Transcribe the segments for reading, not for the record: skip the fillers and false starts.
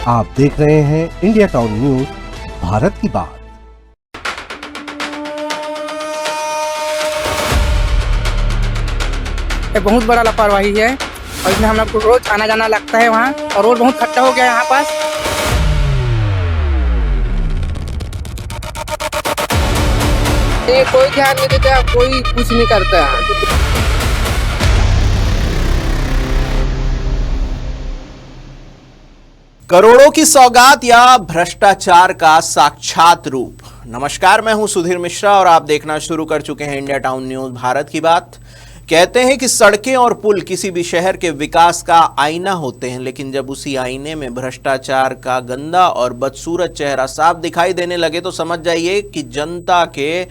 आप देख रहे हैं इंडिया टाउन न्यूज, भारत की बात। बहुत बड़ा लापरवाही है और इसमें हम लोग को रोज आना जाना लगता है वहाँ, और रोड बहुत खट्टा हो गया है यहाँ पास। ये कोई ध्यान नहीं देता, कोई कुछ नहीं करता है। करोड़ों की सौगात या भ्रष्टाचार का साक्षात रूप। नमस्कार, मैं हूं सुधीर मिश्रा और आप देखना शुरू कर चुके हैं इंडिया टाउन न्यूज, भारत की बात। कहते हैं कि सड़कें और पुल किसी भी शहर के विकास का आईना होते हैं, लेकिन जब उसी आईने में भ्रष्टाचार का गंदा और बदसूरत चेहरा साफ दिखाई देने लगे तो समझ जाइए कि जनता के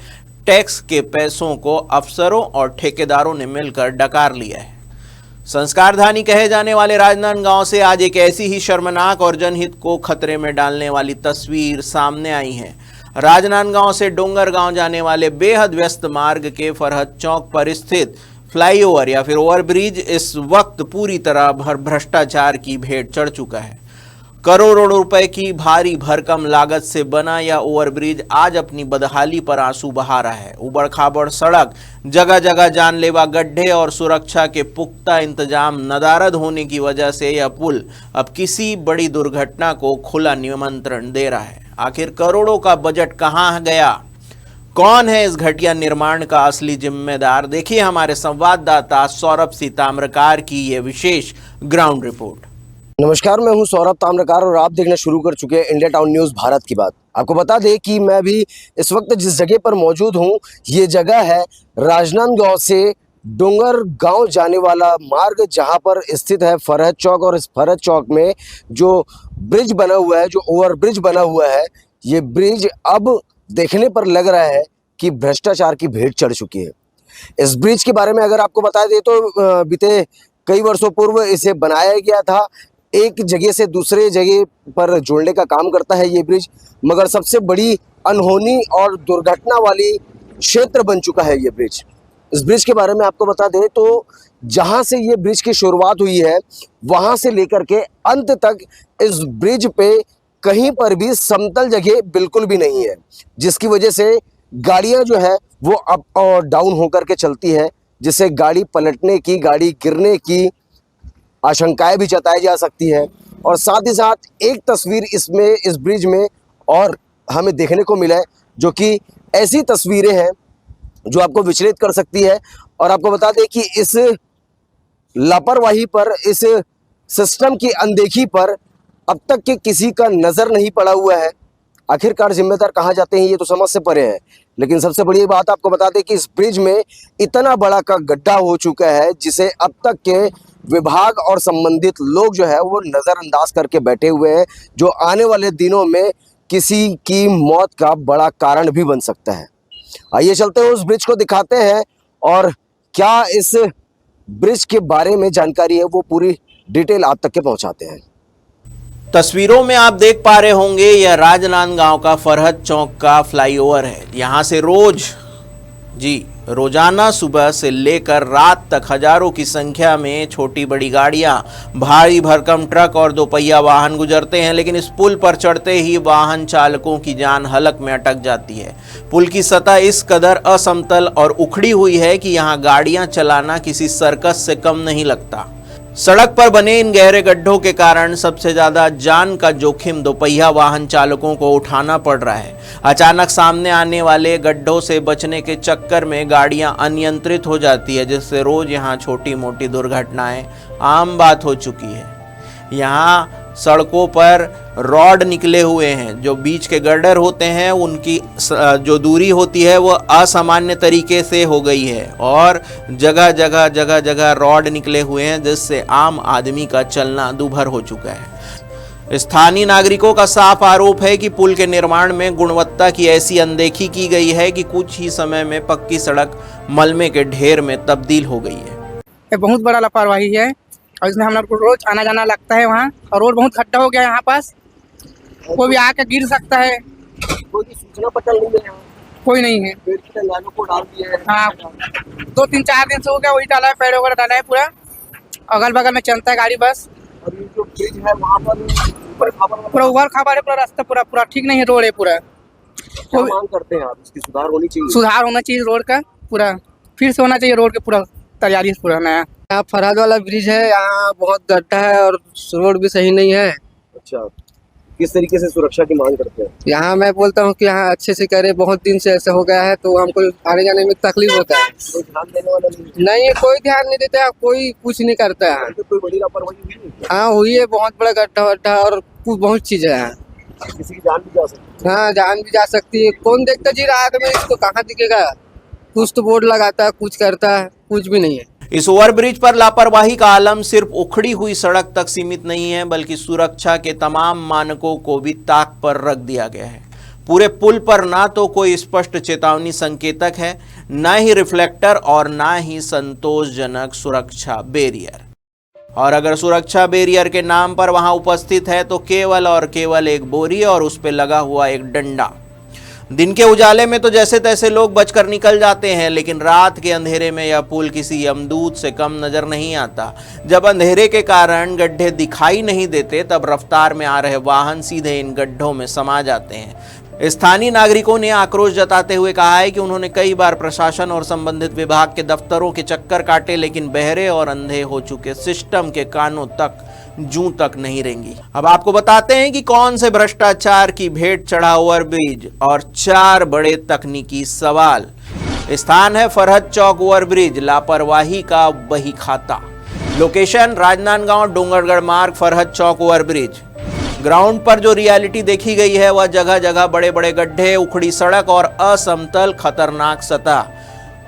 टैक्स के पैसों को अफसरों और ठेकेदारों ने मिलकर डकार लिया है। संस्कारधानी कहे जाने वाले राजनांदगांव से आज एक ऐसी ही शर्मनाक और जनहित को खतरे में डालने वाली तस्वीर सामने आई है। राजनांदगांव से डोंगरगांव जाने वाले बेहद व्यस्त मार्ग के फरहद चौक पर स्थित फ्लाईओवर या फिर ओवरब्रिज इस वक्त पूरी तरह भ्रष्टाचार की भेंट चढ़ चुका है। करोड़ों रुपए की भारी भरकम लागत से बना यह ओवरब्रिज आज अपनी बदहाली पर आंसू बहा रहा है। उबड़ खाबड़ सड़क, जगह जगह जानलेवा गड्ढे और सुरक्षा के पुख्ता इंतजाम नदारद होने की वजह से यह पुल अब किसी बड़ी दुर्घटना को खुला निमंत्रण दे रहा है। आखिर करोड़ों का बजट कहाँ गया? कौन है इस घटिया निर्माण का असली जिम्मेदार? देखिए हमारे संवाददाता सौरभ सी ताम्रकार की ये विशेष ग्राउंड रिपोर्ट। नमस्कार, मैं हूं सौरभ ताम्रकार और आप देखना शुरू कर चुके हैं इंडिया टाउन न्यूज़, भारत की बात। आपको बता दें कि मैं भी इस वक्त जिस जगह पर मौजूद हूं, ये जगह है राजनांदगांव से डोंगरगांव जाने वाला मार्ग, जहां पर स्थित है फरहद चौक। और इस फरहद चौक में जो ब्रिज बना हुआ है, जो ओवर ब्रिज बना हुआ है, ये ब्रिज अब देखने पर लग रहा है कि भ्रष्टाचार की भेंट चढ़ चुकी है। इस ब्रिज के बारे में अगर आपको बता दें तो बीते कई वर्षों पूर्व इसे बनाया गया था। एक जगह से दूसरे जगह पर जोड़ने का काम करता है ये ब्रिज, मगर सबसे बड़ी अनहोनी और दुर्घटना वाली क्षेत्र बन चुका है ये ब्रिज। इस ब्रिज के बारे में आपको बता दें तो जहां से ये ब्रिज की शुरुआत हुई है, वहां से लेकर के अंत तक इस ब्रिज पे कहीं पर भी समतल जगह बिल्कुल भी नहीं है, जिसकी वजह से गाड़ियां जो है वो अप और डाउन होकर के चलती है, जिससे गाड़ी पलटने की, गाड़ी गिरने की आशंकाएं भी जताई जा सकती है। और साथ ही साथ एक तस्वीर इस ब्रिज में और हमें देखने को मिला है, जो कि ऐसी तस्वीरें हैं जो आपको विचलित कर सकती है। और आपको बता दें कि इस लापरवाही पर, इस सिस्टम की अनदेखी पर अब तक के किसी का नज़र नहीं पड़ा हुआ है। आखिरकार जिम्मेदार कहाँ जाते हैं ये तो समझ से परे है। लेकिन सबसे बड़ी बात आपको बता दें कि इस ब्रिज में इतना बड़ा का गड्ढा हो चुका है, जिसे अब तक के विभाग और संबंधित लोग जो है वो नज़रअंदाज करके बैठे हुए हैं, जो आने वाले दिनों में किसी की मौत का बड़ा कारण भी बन सकता है। आइए चलते हैं, उस ब्रिज को दिखाते हैं और क्या इस ब्रिज के बारे में जानकारी है वो पूरी डिटेल आप तक के पहुंचाते हैं। तस्वीरों में आप देख पा रहे होंगे यह राजनांदगांव का फरहद चौक का फ्लाईओवर है। यहाँ से रोजाना सुबह से लेकर रात तक हजारों की संख्या में छोटी बड़ी गाड़ियां, भारी भरकम ट्रक और दोपहिया वाहन गुजरते हैं, लेकिन इस पुल पर चढ़ते ही वाहन चालकों की जान हलक में अटक जाती है। पुल की सतह इस कदर असमतल और उखड़ी हुई है कि यहाँ गाड़ियां चलाना किसी सर्कस से कम नहीं लगता। सड़क पर बने इन गहरे गड्ढों के कारण सबसे ज्यादा जान का जोखिम दोपहिया वाहन चालकों को उठाना पड़ रहा है। अचानक सामने आने वाले गड्ढों से बचने के चक्कर में गाड़ियां अनियंत्रित हो जाती है, जिससे रोज यहां छोटी मोटी दुर्घटनाएं आम बात हो चुकी है। यहाँ सड़कों पर रॉड निकले हुए हैं, जो बीच के गर्डर होते हैं उनकी जो दूरी होती है वो असामान्य तरीके से हो गई है, और जगह जगह रॉड निकले हुए हैं, जिससे आम आदमी का चलना दूभर हो चुका है। स्थानीय नागरिकों का साफ आरोप है कि पुल के निर्माण में गुणवत्ता की ऐसी अनदेखी की गई है कि कुछ ही समय में पक्की सड़क मलबे के ढेर में तब्दील हो गई है। ये बहुत बड़ा लापरवाही है और इसमें हम लोग को रोज आना जाना लगता है वहाँ, और रोड बहुत खट्टा हो गया है यहाँ पास। कोई भी आके गिर सकता है। कोई सूचना पटल नहीं है, कोई नहीं है। पेड़ की टहनियों को डाल दिया है। हाँ, 2-3-4 दिन से हो गया, वही डाला है, पेड़ वगैरह डाला है पूरा। अगल बगल में चलता है गाड़ी बस। और ये जो ब्रिज है वहाँ पर पूरा उबड़ खाबड़ है, पूरा रास्ता पूरा पूरा ठीक नहीं है, रोड है पूरा। क्या मांग करते हैं आप? इसकी सुधार होनी चाहिए। सुधार होना चाहिए रोड का, पूरा फिर से होना चाहिए रोड का पूरा तैयारी से पूरा नया। यहाँ फरहाद वाला ब्रिज है, यहाँ बहुत गड्ढा है और रोड भी सही नहीं है। अच्छा, किस तरीके से सुरक्षा की मांग करते हैं? यहाँ मैं बोलता हूँ कि यहाँ अच्छे से करे, बहुत दिन से ऐसा हो गया है तो हमको आने जाने में तकलीफ होता है। कोई ध्यान देने वाला नहीं? कोई ध्यान नहीं देता है, कोई कुछ नहीं करता है। तो कोई बड़ी लापरवाही हुई नहीं? हाँ हुई है, बहुत बड़ा गड्ढा वड्ढा और कुछ बहुत चीजें हैं। किसी की जान भी जा सकती है। हाँ जान भी जा सकती है, कौन देखता जी रात में, इसको कहाँ दिखेगा। कुछ तो बोर्ड लगाता है, कुछ करता है, कुछ भी नहीं है। इस ओवरब्रिज पर लापरवाही का आलम सिर्फ उखड़ी हुई सड़क तक सीमित नहीं है, बल्कि सुरक्षा के तमाम मानकों को भी ताक पर रख दिया गया है। पूरे पुल पर ना तो कोई स्पष्ट चेतावनी संकेतक है, ना ही रिफ्लेक्टर और ना ही संतोषजनक सुरक्षा बैरियर। और अगर सुरक्षा बैरियर के नाम पर वहां उपस्थित है तो केवल और केवल एक बोरी और उस पर लगा हुआ एक डंडा। दिन के उजाले में तो जैसे तैसे लोग बचकर निकल जाते हैं, लेकिन रात के अंधेरे में यह पुल किसी यमदूत से कम नजर नहीं आता। जब अंधेरे के कारण गड्ढे दिखाई नहीं देते, तब रफ्तार में आ रहे वाहन सीधे इन गड्ढों में समा जाते हैं। स्थानीय नागरिकों ने आक्रोश जताते हुए कहा है कि उन्होंने कई बार प्रशासन और संबंधित विभाग के दफ्तरों के चक्कर काटे, लेकिन बहरे और अंधे हो चुके सिस्टम के कानों तक जूं तक नहीं रेंगी। अब आपको बताते हैं कि कौन से भ्रष्टाचार की भेंट चढ़ा ओवरब्रिज और 4 बड़े तकनीकी सवाल। स्थान है फरहद चौक ओवरब्रिज, लापरवाही का बही खाता। लोकेशन राजनांदगांव डोंगरगढ़ मार्ग फरहद चौक ओवरब्रिज। ग्राउंड पर जो रियलिटी देखी गई है वह जगह जगह बड़े बड़े गड्ढे, उखड़ी सड़क और असमतल खतरनाक सतह।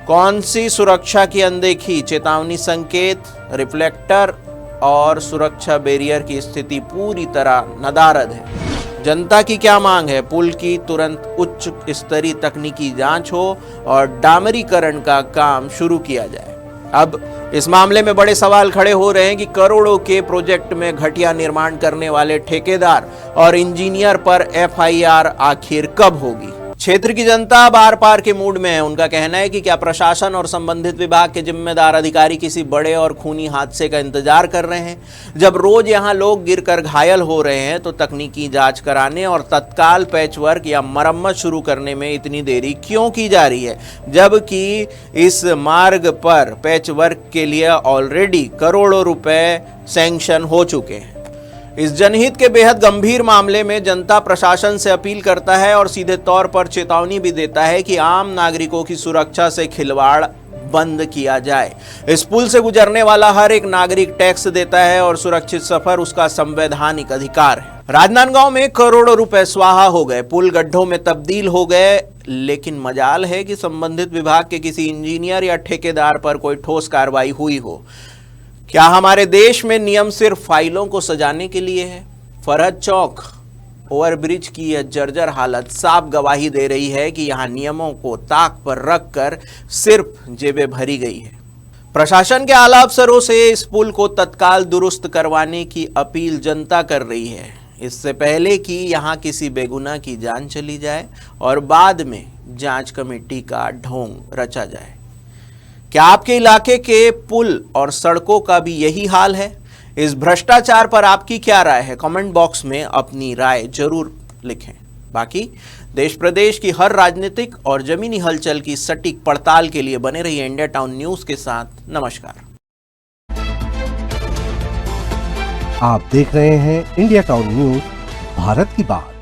कौन सी सुरक्षा की अनदेखी, चेतावनी संकेत, रिफ्लेक्टर और सुरक्षा बैरियर की स्थिति पूरी तरह नदारद है। जनता की क्या मांग है? पुल की तुरंत उच्च स्तरीय तकनीकी जांच हो और डामरीकरण का काम शुरू किया जाए। अब इस मामले में बड़े सवाल खड़े हो रहे हैं कि करोड़ों के प्रोजेक्ट में घटिया निर्माण करने वाले ठेकेदार और इंजीनियर पर एफआईआर आखिर कब होगी? क्षेत्र की जनता अब आर पार के मूड में है। उनका कहना है कि क्या प्रशासन और संबंधित विभाग के जिम्मेदार अधिकारी किसी बड़े और खूनी हादसे का इंतजार कर रहे हैं? जब रोज यहां लोग गिरकर घायल हो रहे हैं तो तकनीकी जांच कराने और तत्काल पैचवर्क या मरम्मत शुरू करने में इतनी देरी क्यों की जा रही है, जबकि इस मार्ग पर पैचवर्क के लिए ऑलरेडी करोड़ों रुपए सैंक्शन हो चुके हैं। इस जनहित के बेहद गंभीर मामले में जनता प्रशासन से अपील करता है और सीधे तौर पर चेतावनी भी देता है कि आम नागरिकों की सुरक्षा से खिलवाड़ बंद किया जाए। इस पुल से गुजरने वाला हर एक नागरिक टैक्स देता है और सुरक्षित सफर उसका संवैधानिक अधिकार है। राजनांदगांव में करोड़ों रुपए स्वाहा हो गए, पुल गड्ढों में तब्दील हो गए, लेकिन मजाल है कि संबंधित विभाग के किसी इंजीनियर या ठेकेदार पर कोई ठोस कार्रवाई हुई हो। क्या हमारे देश में नियम सिर्फ फाइलों को सजाने के लिए है? फरहद चौक ओवरब्रिज की यह जर्जर हालत साफ गवाही दे रही है कि यहाँ नियमों को ताक पर रखकर सिर्फ जेबें भरी गई है। प्रशासन के आला अफसरों से इस पुल को तत्काल दुरुस्त करवाने की अपील जनता कर रही है, इससे पहले कि यहाँ किसी बेगुनाह की जान चली जाए और बाद में जांच कमेटी का ढोंग रचा जाए। क्या आपके इलाके के पुल और सड़कों का भी यही हाल है? इस भ्रष्टाचार पर आपकी क्या राय है? कमेंट बॉक्स में अपनी राय जरूर लिखें। बाकी देश प्रदेश की हर राजनीतिक और जमीनी हलचल की सटीक पड़ताल के लिए बने रहिए इंडिया टाउन न्यूज के साथ। नमस्कार। आप देख रहे हैं इंडिया टाउन न्यूज, भारत की बात।